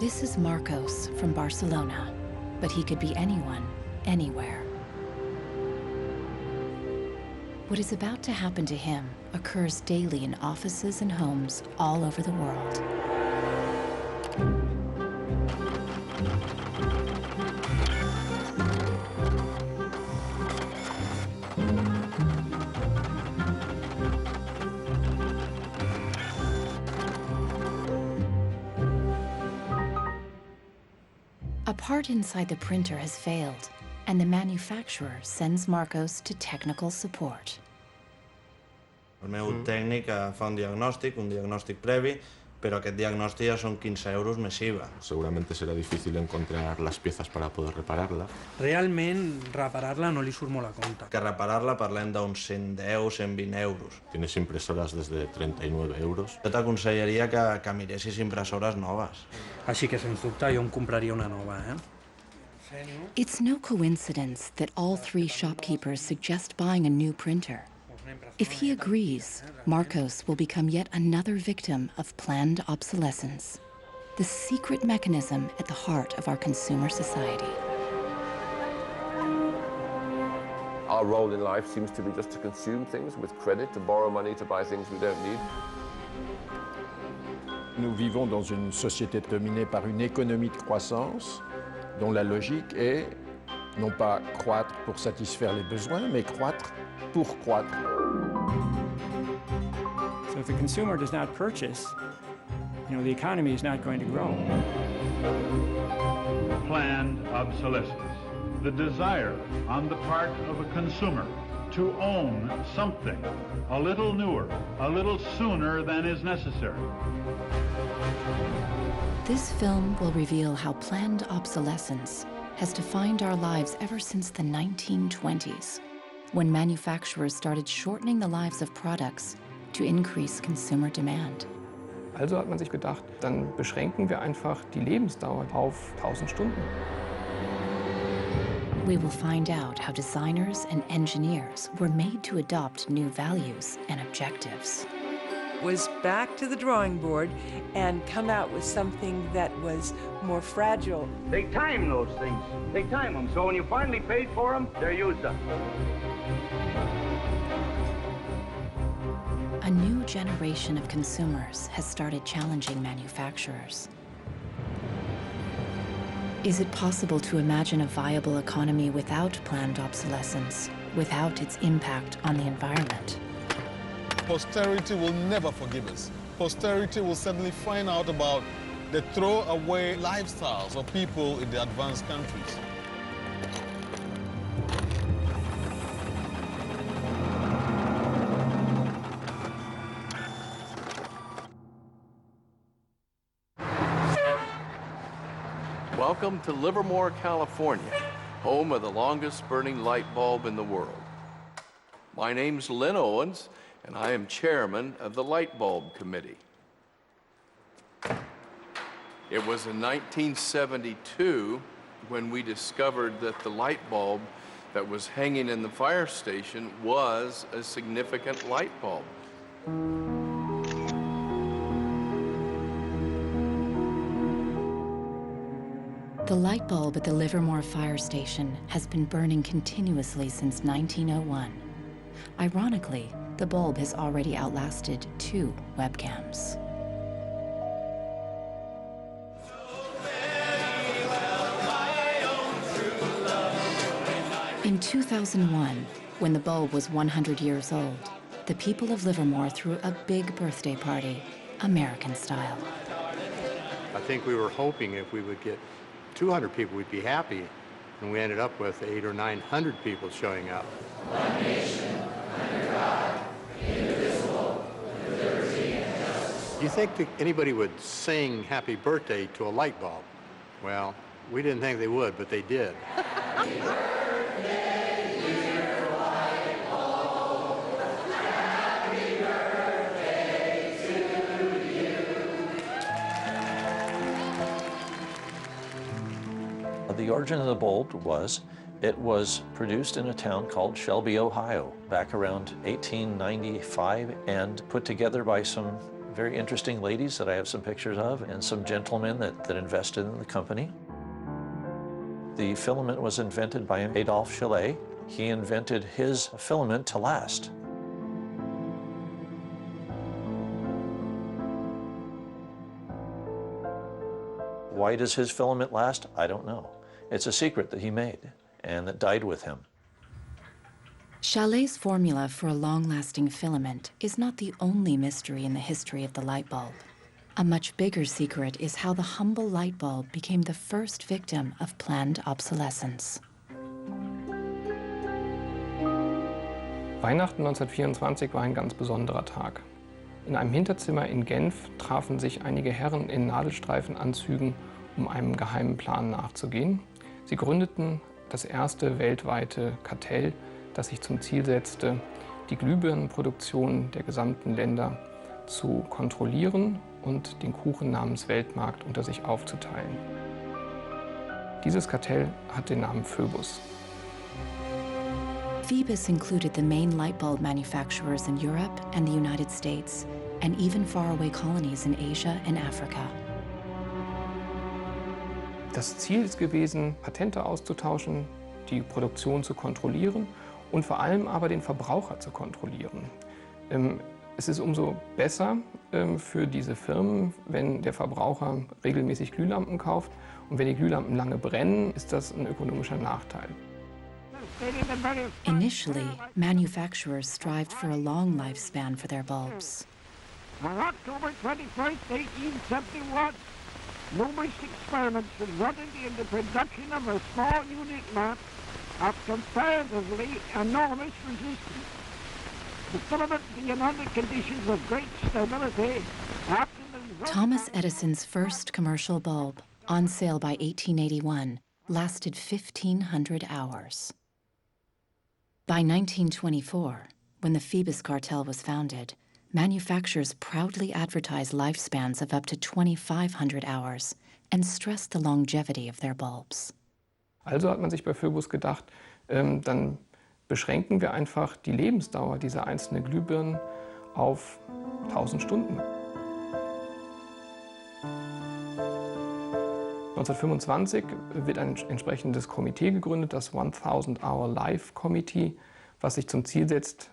This is Marcos from Barcelona, but he could be anyone, anywhere. What is about to happen to him occurs daily in offices and homes all over the world. A part inside the printer has failed, and the manufacturer sends Marcos to technical support. El meu tècnic fa un diagnòstic previ, pero aquest diagnòstic ja són 15 euros més IVA. Seguramente será difícil encontrar las piezas para poder repararla. Realment, reparar-la no li surt molt a compte. Que reparar-la parlem d'uns 110, 120 euros. Tienes impresoras desde 39 euros. Jo t'aconsellaria que miressis impressores noves. Així que, sens dubte, jo em compraria una nova, It's no coincidence that all three shopkeepers suggest buying a new printer. If he agrees, Marcos will become yet another victim of planned obsolescence, the secret mechanism at the heart of our consumer society. Our role in life seems to be just to consume things with credit, to borrow money to buy things we don't need. Nous vivons dans une société dominée par une économie de croissance dont la logique est non pas croître pour satisfaire les besoins, mais croître pour croître. So if the consumer does not purchase, the economy is not going to grow. Planned obsolescence, the desire on the part of a consumer to own something a little newer, a little sooner than is necessary. This film will reveal how planned obsolescence has defined our lives ever since the 1920s, when manufacturers started shortening the lives of products to increase consumer demand. Also hat man sich gedacht, dann beschränken wir einfach die Lebensdauer auf 1000 Stunden. We will find out how designers and engineers were made to adopt new values and objectives. Was back to the drawing board and come out with something that was more fragile. They time those things. They time them, so when you finally paid for them, they're used up. A new generation of consumers has started challenging manufacturers. Is it possible to imagine a viable economy without planned obsolescence, without its impact on the environment? Posterity will never forgive us. Posterity will suddenly find out about the throwaway lifestyles of people in the advanced countries. Welcome to Livermore, California, home of the longest burning light bulb in the world. My name's Lynn Owens, and I am chairman of the Light Bulb Committee. It was in 1972 when we discovered that the light bulb that was hanging in the fire station was a significant light bulb. The light bulb at the Livermore fire station has been burning continuously since 1901. Ironically, the bulb has already outlasted 2 webcams. In 2001, when the bulb was 100 years old, the people of Livermore threw a big birthday party, American style. I think we were hoping if we would get 200 people, we'd be happy, and we ended up with 800 or 900 people showing up. One nation, under God, indivisible, with liberty and justice. Do you think that anybody would sing happy birthday to a light bulb? Well, we didn't think they would, but they did. The origin of the bulb was, it was produced in a town called Shelby, Ohio, back around 1895, and put together by some very interesting ladies that I have some pictures of, and some gentlemen that invested in the company. The filament was invented by Adolphe Chaillet. He invented his filament to last. Why does his filament last? I don't know. It's a secret that he made and that died with him. Chaillet's formula for a long-lasting filament is not the only mystery in the history of the light bulb. A much bigger secret is how the humble light bulb became the first victim of planned obsolescence. Weihnachten 1924 war ein ganz besonderer Tag. In einem Hinterzimmer in Genf trafen sich einige Herren in Nadelstreifenanzügen, um einem geheimen Plan nachzugehen. Sie gründeten das erste weltweite Kartell, das sich zum Ziel setzte, die Glühbirnenproduktion der gesamten Länder zu kontrollieren und den Kuchen namens Weltmarkt unter sich aufzuteilen. Dieses Kartell hat den Namen Phoebus. Phoebus included the main light bulb manufacturers in Europe and the United States, and even faraway colonies in Asia and Africa. Das Ziel ist gewesen, Patente auszutauschen, die Produktion zu kontrollieren und vor allem aber den Verbraucher zu kontrollieren. Es ist umso besser für diese Firmen, wenn der Verbraucher regelmäßig Glühlampen kauft. Und wenn die Glühlampen lange brennen, ist das ein ökonomischer Nachteil. Initially, manufacturers strived for a long lifespan for their bulbs. On October 21st, 1871, numerous experiments resulted in the production of a small unit lamp of comparatively enormous resistance. The filament being under conditions of great stability after the... Thomas Edison's first commercial bulb, on sale by 1881, lasted 1,500 hours. By 1924, when the Phoebus cartel was founded, manufacturers proudly advertised lifespans of up to 2,500 hours and stressed the longevity of their bulbs. Also hat man sich bei Phoebus gedacht, dann beschränken wir einfach die Lebensdauer dieser einzelnen Glühbirnen auf 1000 Stunden. 1925 wird ein entsprechendes Komitee gegründet, das 1000-Hour Life Committee, was sich zum Ziel setzt,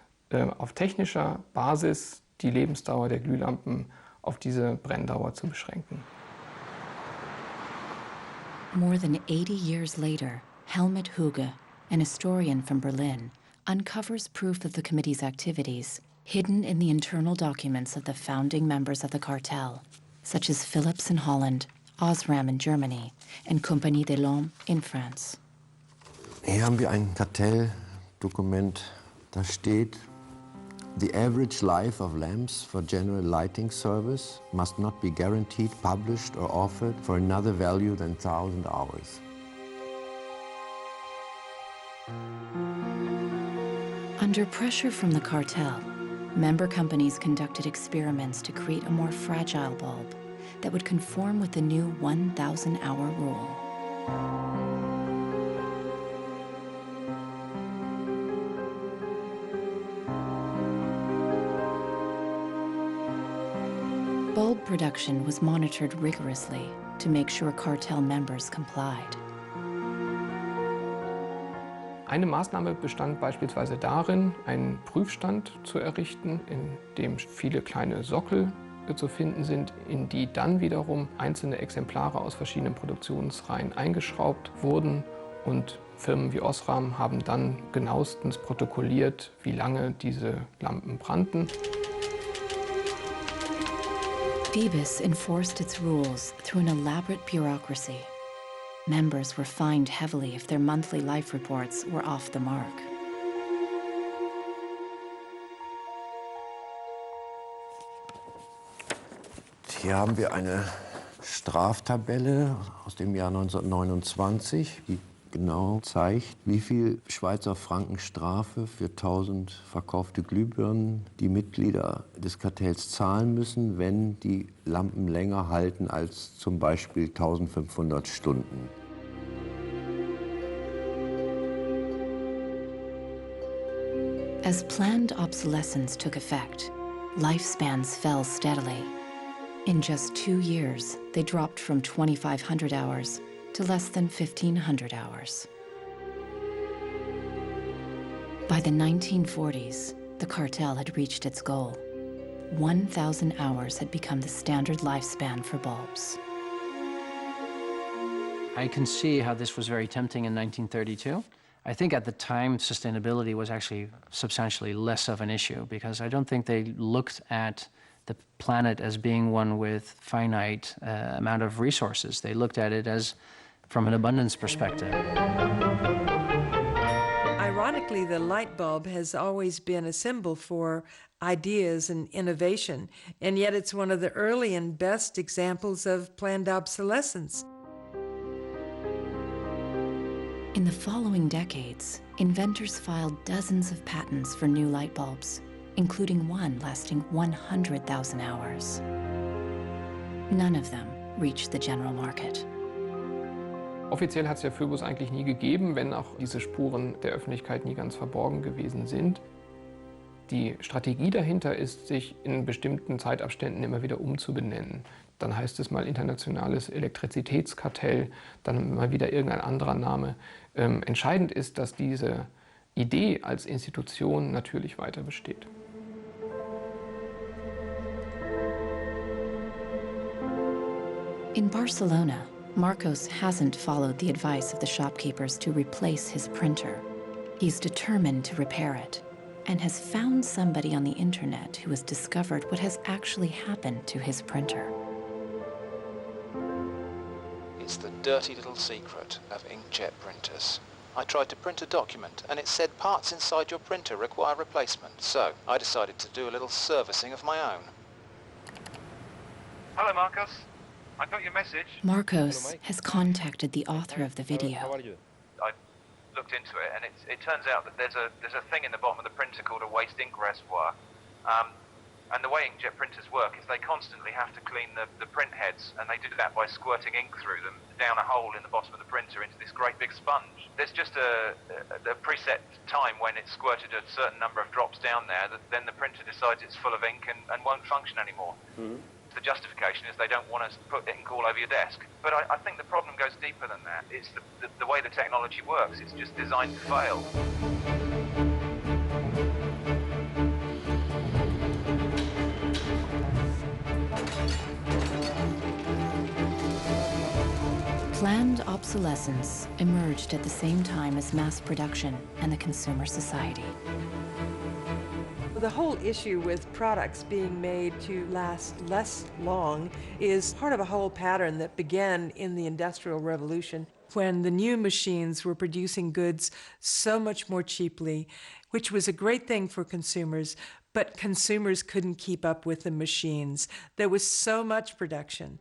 auf technischer Basis die Lebensdauer der Glühlampen auf diese Brenndauer zu beschränken. More than 80 years later, Helmut Huge, an historian from Berlin, uncovers proof of the committee's activities hidden in the internal documents of the founding members of the cartel, such as Philips in Holland, Osram in Germany, and Compagnie des Lampes in France. Hier haben wir ein Kartelldokument, da steht: The average life of lamps for general lighting service must not be guaranteed, published or offered for another value than 1,000 hours. Under pressure from the cartel, member companies conducted experiments to create a more fragile bulb that would conform with the new 1,000-hour rule. Bulb production was monitored rigorously to make sure cartel members complied. Eine Maßnahme bestand beispielsweise darin, einen Prüfstand zu errichten, in dem viele kleine Sockel zu finden sind, in die dann wiederum einzelne Exemplare aus verschiedenen Produktionsreihen eingeschraubt wurden. Und Firmen wie Osram haben dann genauestens protokolliert, wie lange diese Lampen brannten. Phoebus enforced its rules through an elaborate bureaucracy. Members were fined heavily if their monthly life reports were off the mark. Hier haben wir eine Straftabelle aus dem Jahr 1929, die genau zeigt, wie viel Schweizer Franken Strafe für 1000 verkaufte Glühbirnen die Mitglieder des Kartells zahlen müssen, wenn die Lampen länger halten als zum Beispiel 1500 Stunden. As planned obsolescence took effect, lifespans fell steadily. In just 2 years, they dropped from 2,500 hours to less than 1,500 hours. By the 1940s, the cartel had reached its goal. 1,000 hours had become the standard lifespan for bulbs. I can see how this was very tempting in 1932. I think at the time, sustainability was actually substantially less of an issue because I don't think they looked at the planet as being one with finite amount of resources. They looked at it as from an abundance perspective. Ironically, the light bulb has always been a symbol for ideas and innovation, and yet it's one of the early and best examples of planned obsolescence. In the following decades, inventors filed dozens of patents for new light bulbs, including one lasting 100,000 hours. None of them reached the general market. Offiziell hat es ja Phöbus eigentlich nie gegeben, wenn auch diese Spuren der Öffentlichkeit nie ganz verborgen gewesen sind. Die Strategie dahinter ist, sich in bestimmten Zeitabständen immer wieder umzubenennen. Dann heißt es mal internationales Elektrizitätskartell, dann mal wieder irgendein anderer Name. Entscheidend ist, dass diese Idee als Institution natürlich weiter besteht. In Barcelona, Marcos hasn't followed the advice of the shopkeepers to replace his printer. He's determined to repair it and has found somebody on the internet who has discovered what has actually happened to his printer. It's the dirty little secret of inkjet printers. I tried to print a document and it said parts inside your printer require replacement, so I decided to do a little servicing of my own. Hello, Marcos. I got your message. Marcos has contacted the author of the video. I looked into it, and it turns out that there's a thing in the bottom of the printer called a waste ink reservoir. And the way inkjet printers work is they constantly have to clean the print heads, and they do that by squirting ink through them down a hole in the bottom of the printer into this great big sponge. There's just a preset time when it's squirted a certain number of drops down there, that then the printer decides it's full of ink and won't function anymore. Mm-hmm. The justification is they don't want to put ink all over your desk. But I think the problem goes deeper than that. It's the way the technology works. It's just designed to fail. Planned obsolescence emerged at the same time as mass production and the consumer society. The whole issue with products being made to last less long is part of a whole pattern that began in the Industrial Revolution, when the new machines were producing goods so much more cheaply, which was a great thing for consumers, but consumers couldn't keep up with the machines. There was so much production.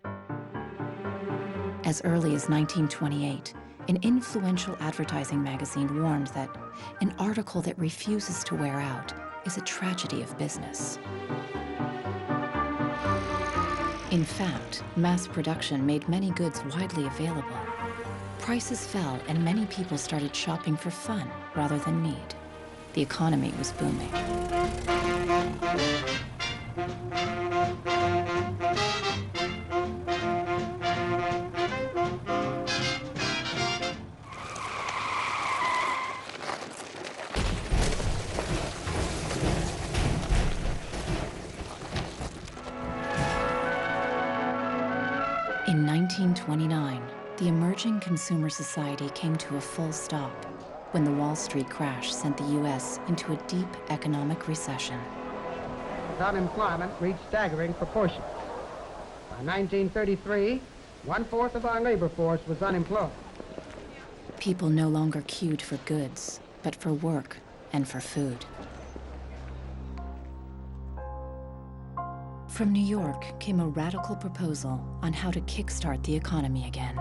As early as 1928, an influential advertising magazine warned that an article that refuses to wear out is a tragedy of business. In fact, mass production made many goods widely available. Prices fell and many people started shopping for fun rather than need. The economy was booming. In 1929, the emerging consumer society came to a full stop when the Wall Street crash sent the U.S. into a deep economic recession. Unemployment reached staggering proportions. By 1933, 1/4 of our labor force was unemployed. People no longer queued for goods, but for work and for food. From New York came a radical proposal on how to kickstart the economy again.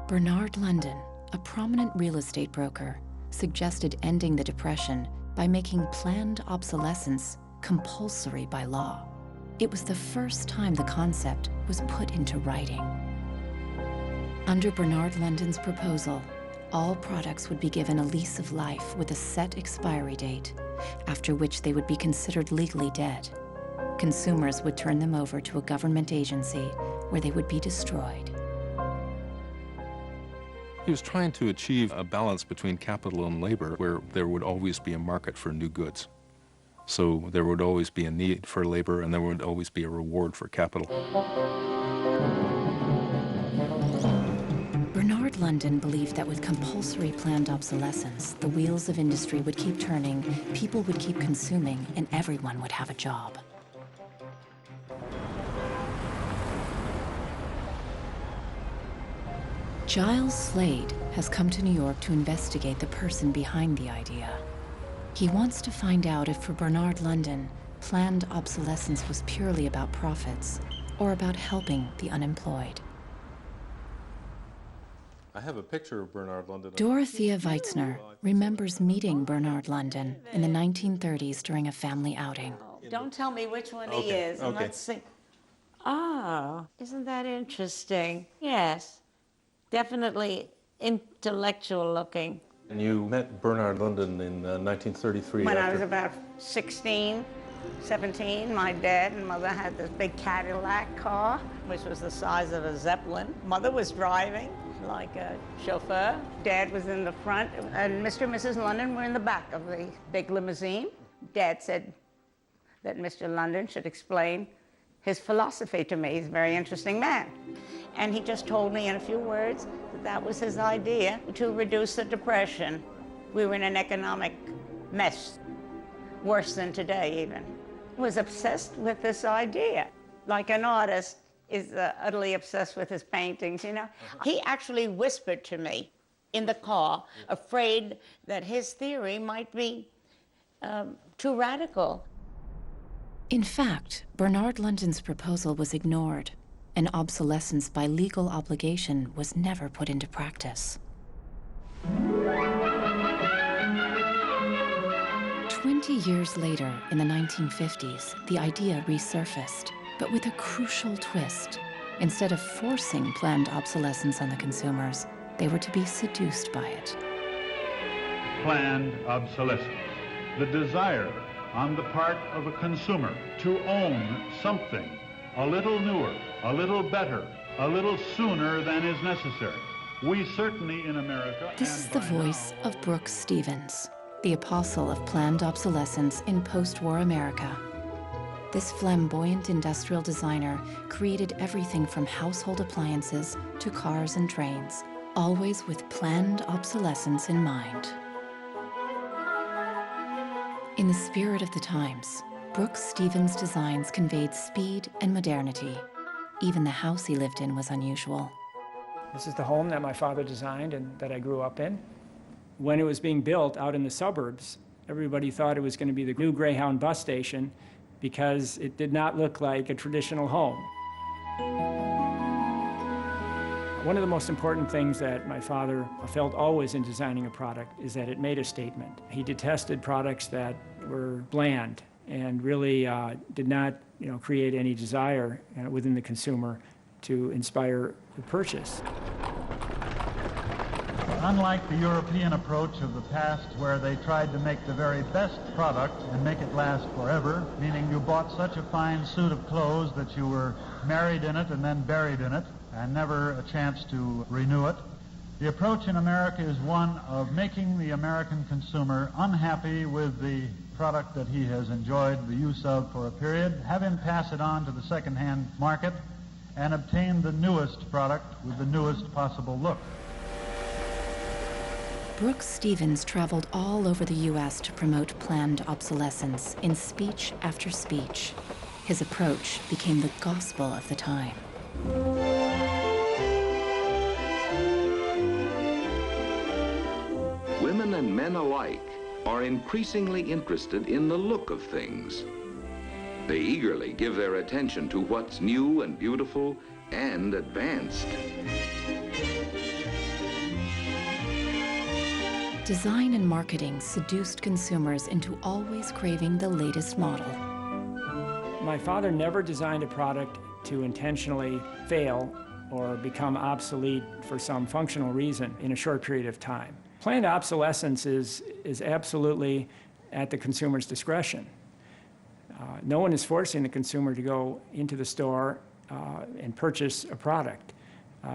Bernard London, a prominent real estate broker, suggested ending the Depression by making planned obsolescence compulsory by law. It was the first time the concept was put into writing. Under Bernard London's proposal, all products would be given a lease of life with a set expiry date, after which they would be considered legally dead. Consumers would turn them over to a government agency where they would be destroyed. He was trying to achieve a balance between capital and labor where there would always be a market for new goods. So there would always be a need for labor and there would always be a reward for capital. Bernard London believed that with compulsory planned obsolescence, the wheels of industry would keep turning, people would keep consuming, and everyone would have a job. Giles Slade has come to New York to investigate the person behind the idea. He wants to find out if for Bernard London, planned obsolescence was purely about profits or about helping the unemployed. I have a picture of Bernard London. Dorothea Weitzner remembers meeting Bernard London in the 1930s during a family outing. Don't tell me which one he is. And let's see. Oh, isn't that interesting? Yes, definitely intellectual looking. And you met Bernard London in 1933. When I was about 16, 17, my dad and mother had this big Cadillac car, which was the size of a Zeppelin. Mother was driving like a chauffeur. Dad was in the front, and Mr. and Mrs. London were in the back of the big limousine. Dad said that Mr. London should explain his philosophy to me. He's a very interesting man. And he just told me in a few words that that was his idea to reduce the Depression. We were in an economic mess, worse than today even. He was obsessed with this idea, like an artist is utterly obsessed with his paintings, you know. He actually whispered to me in the car, afraid that his theory might be too radical. In fact, Bernard London's proposal was ignored, and obsolescence by legal obligation was never put into practice. 20 years later, in the 1950s, the idea resurfaced, but with a crucial twist. Instead of forcing planned obsolescence on the consumers, they were to be seduced by it. Planned obsolescence. The desire on the part of a consumer to own something a little newer, a little better, a little sooner than is necessary. We certainly in America... This is the voice of Brooks Stevens, the apostle of planned obsolescence in post-war America. This flamboyant industrial designer created everything from household appliances to cars and trains, always with planned obsolescence in mind. In the spirit of the times, Brooks Stevens' designs conveyed speed and modernity. Even the house he lived in was unusual. This is the home that my father designed and that I grew up in. When it was being built out in the suburbs, everybody thought it was going to be the new Greyhound bus station because it did not look like a traditional home. One of the most important things that my father felt always in designing a product is that it made a statement. He detested products that were bland and really did not, create any desire within the consumer to inspire the purchase. Unlike the European approach of the past where they tried to make the very best product and make it last forever, meaning you bought such a fine suit of clothes that you were married in it and then buried in it and never a chance to renew it, the approach in America is one of making the American consumer unhappy with the product that he has enjoyed the use of for a period, have him pass it on to the second-hand market, and obtain the newest product with the newest possible look. Brooks Stevens traveled all over the U.S. to promote planned obsolescence in speech after speech. His approach became the gospel of the time. Women and men alike are increasingly interested in the look of things. They eagerly give their attention to what's new and beautiful and advanced. Design and marketing seduced consumers into always craving the latest model. My father never designed a product to intentionally fail or become obsolete for some functional reason in a short period of time. Planned obsolescence is absolutely at the consumer's discretion. No one is forcing the consumer to go into the store and purchase a product.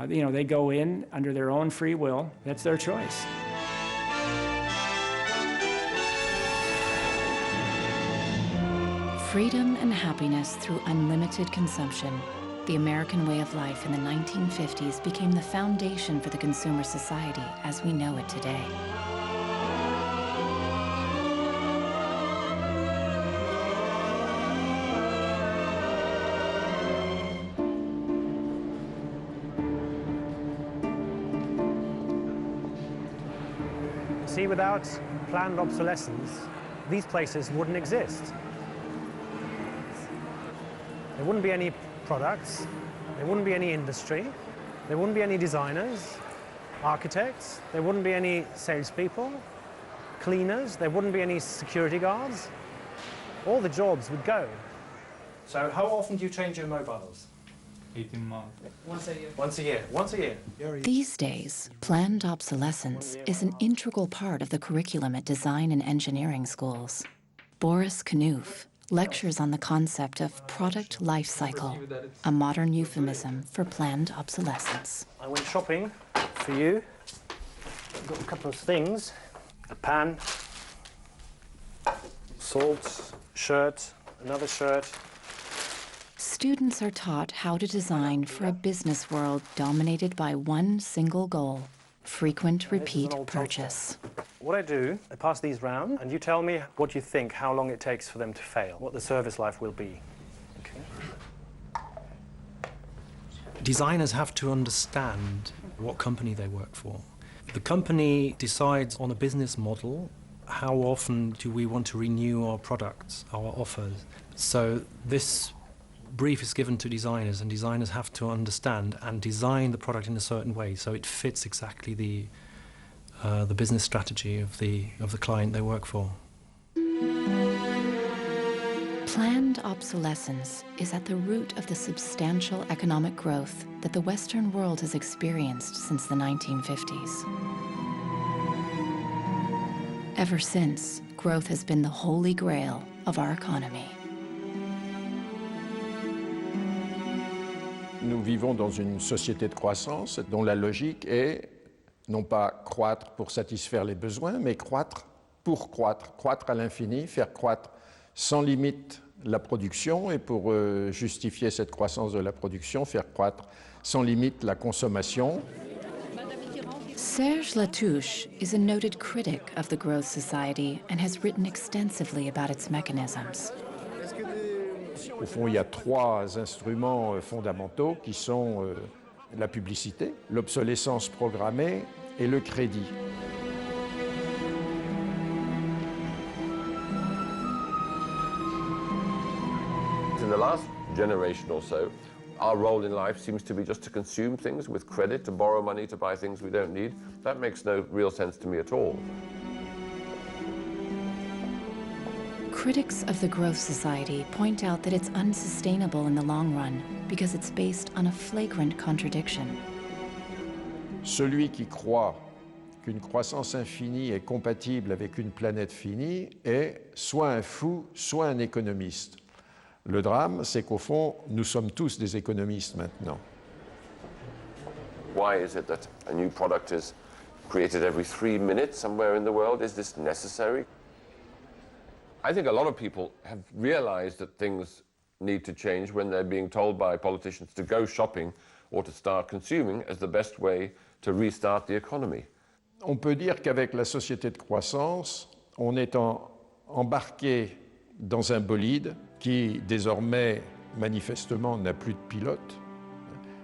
They go in under their own free will. That's their choice. Freedom and happiness through unlimited consumption. The American way of life in the 1950s became the foundation for the consumer society as we know it today. See, without planned obsolescence, these places wouldn't exist. There wouldn't be any products, there wouldn't be any industry, there wouldn't be any designers, architects, there wouldn't be any salespeople, cleaners, there wouldn't be any security guards. All the jobs would go. So how often do you change your mobiles? 18 months. Once a year. Once a year. Once a year. These days, planned obsolescence is an integral part of the curriculum at design and engineering schools. Boris Knuth lectures on the concept of product life cycle, a modern euphemism for planned obsolescence. I went shopping for you. I've got a couple of things. A pan, salt, shirt, another shirt. Students are taught how to design for a business world dominated by one single goal: frequent repeat purchase. What I do, I pass these round, and you tell me what you think, how long it takes for them to fail, what the service life will be. Okay. Designers have to understand what company they work for. The company decides on a business model, how often do we want to renew our products, our offers. So this brief is given to designers, and designers have to understand and design the product in a certain way so it fits exactly the business strategy of the client they work for. Planned obsolescence is at the root of the substantial economic growth that the Western world has experienced since the 1950s. Ever since, growth has been the holy grail of our economy. Nous vivons dans une société de croissance dont la logique est non pas croître pour satisfaire les besoins, mais croître pour croître, croître à l'infini, faire croître sans limite la production et pour justifier cette croissance de la production, faire croître sans limite la consommation. Serge Latouche is a noted critic of the growth society and has written extensively about its mechanisms. Au fond, il y a trois instruments fondamentaux qui sont la publicité, l'obsolescence programmée et le crédit. In the last generation or so, our role in life seems to be just to consume things with credit, to borrow money to buy things we don't need. That makes no real sense to me at all. Critics of the growth society point out that it's unsustainable in the long run because it's based on a flagrant contradiction. Celui qui croit qu'une croissance infinie est compatible avec une planète finie est soit un fou, soit un économiste. Le drame, c'est qu'au fond, nous sommes tous des économistes maintenant. Why is it that a new product is created every 3 minutes somewhere in the world? Is this necessary? I think a lot of people have realized that things need to change when they're being told by politicians to go shopping or to start consuming as the best way to restart the economy. On peut dire qu'avec la société de croissance, on est embarqué dans un bolide qui désormais manifestement n'a plus de pilote,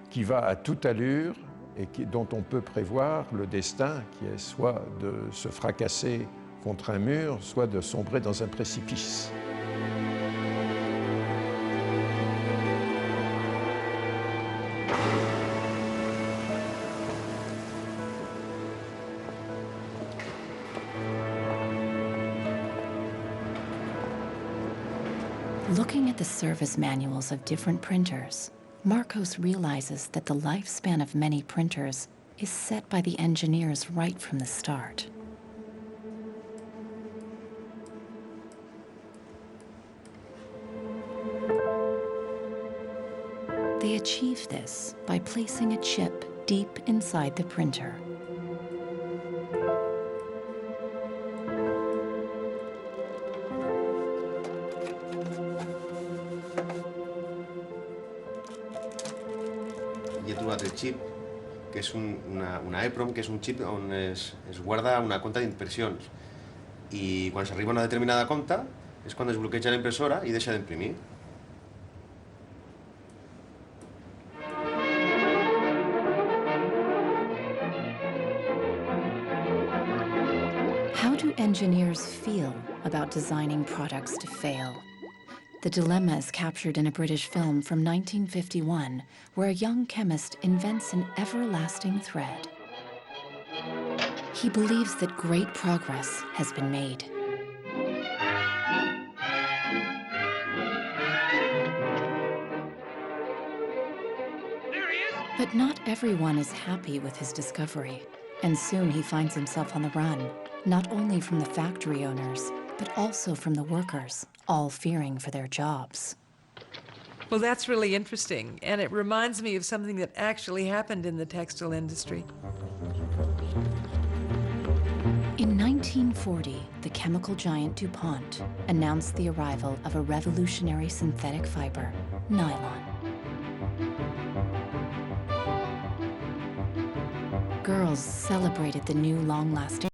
qui va à toute allure et dont on peut prévoir le destin qui est soit de se fracasser contre un mur, soit de sombrer dans un précipice. Looking at the service manuals of different printers, Marcos realizes that the lifespan of many printers is set by the engineers right from the start. They achieve this by placing a chip deep inside the printer. I he trobat el xip, que és una EEPROM, que és un xip on es guarda una compta d'impressions. I quan s'arriba a una determinada compta és quan es bloqueja la impressora i deixa d'imprimir. How do engineers feel about designing products to fail? The dilemma is captured in a British film from 1951, where a young chemist invents an everlasting thread. He believes that great progress has been made. But not everyone is happy with his discovery, and soon he finds himself on the run, not only from the factory owners, but also from the workers, all fearing for their jobs. Well, that's really interesting, and it reminds me of something that actually happened in the textile industry. In 1940, the chemical giant DuPont announced the arrival of a revolutionary synthetic fiber, nylon. Girls celebrated the new long-lasting